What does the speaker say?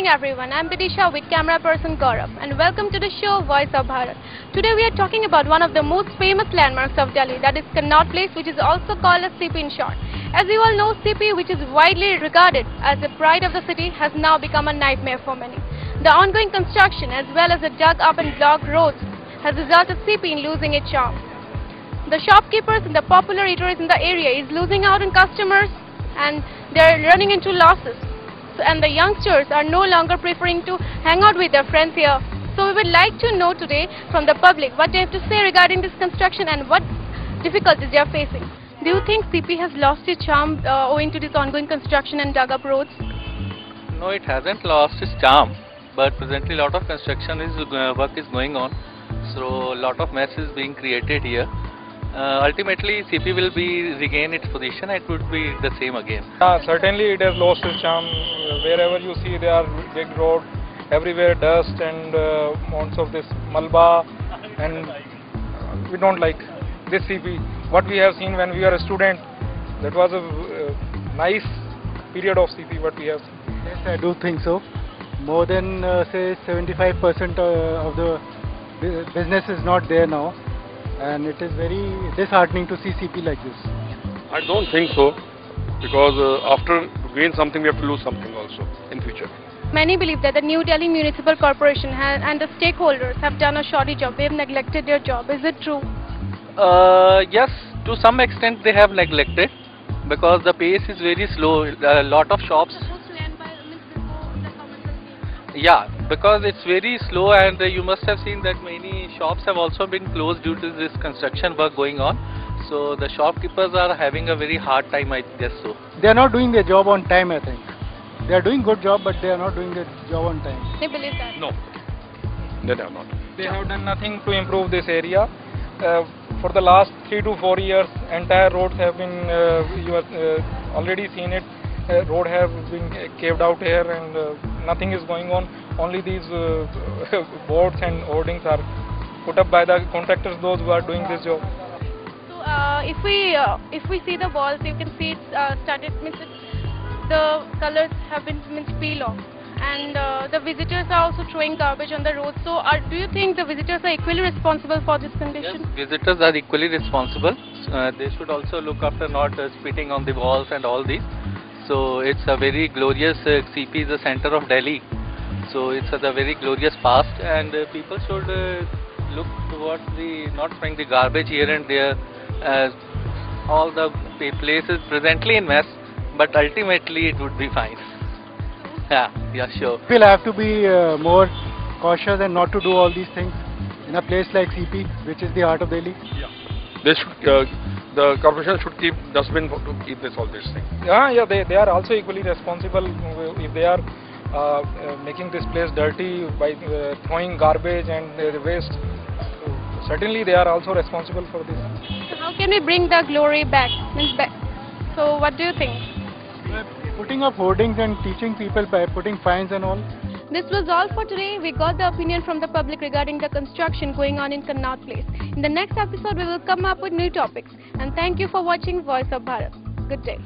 everyone, I'm Bidisha with camera person Gaurav and welcome to the show Voice of Bharat. Today we are talking about one of the most famous landmarks of Delhi, that is Connaught Place, which is also called as CP in short. As you all know, CP, which is widely regarded as the pride of the city, has now become a nightmare for many. The ongoing construction as well as the dug up and blocked roads has resulted CP in losing its charm. The shopkeepers and the popular eateries in the area is losing out on customers and they are running into losses. And the youngsters are no longer preferring to hang out with their friends here. So we would like to know today from the public what they have to say regarding this construction and what difficulties they are facing. Do you think CP has lost its charm owing to this ongoing construction and dug up roads? No, it hasn't lost its charm, but presently a lot of construction work is going on, so a lot of mess is being created here. Ultimately, CP will regain its position. It would be the same again. Certainly, it has lost its charm. Wherever you see, there are big roads, everywhere dust and amounts of this malba, and we don't like this CP. What we have seen when we were a student, that was a nice period of CP. What we have seen. Yes, I do think so. More than say 75% of the business is not there now. And it is very disheartening to see CP like this. I don't think so, because after gain something, we have to lose something also in future. Many believe that the New Delhi Municipal Corporation and the stakeholders have done a shoddy job. They have neglected their job. Is it true? Yes, to some extent they have neglected, because the pace is very slow. A lot of shops. Yeah, because it's very slow, and you must have seen that many shops have also been closed due to this construction work going on. So the shopkeepers are having a very hard time, I guess so. They are not doing their job on time, I think. They are doing good job, but they are not doing their job on time. They believe that? No, they have not. They have done nothing to improve this area. For the last 3 to 4 years, entire roads have been, you have already seen it, road have been caved out here and nothing is going on. Only these boards and hoardings are put up by the contractors, those who are doing this job. So if we see the walls, you can see it's started, the colors have been peel off, and the visitors are also throwing garbage on the road. So do you think the visitors are equally responsible for this condition? Yes, visitors are equally responsible. They should also look after not spitting on the walls and all these. So it's a very glorious, CP is the center of Delhi. So it's a very glorious past, and people should look towards not throwing the garbage here and there. All the places presently in mess, but ultimately it would be fine. Yeah, sure. People have to be more cautious and not to do all these things in a place like CP, which is the heart of Delhi. Yeah, they should. The corporation should keep dustbin to keep all these things. Yeah, they are also equally responsible if they are making this place dirty by throwing garbage and waste. Certainly, they are also responsible for this. So how can we bring the glory back? So what do you think? Putting up hoardings and teaching people by putting fines and all. This was all for today. We got the opinion from the public regarding the construction going on in Connaught Place. In the next episode, we will come up with new topics. And thank you for watching Voice of Bharat. Good day.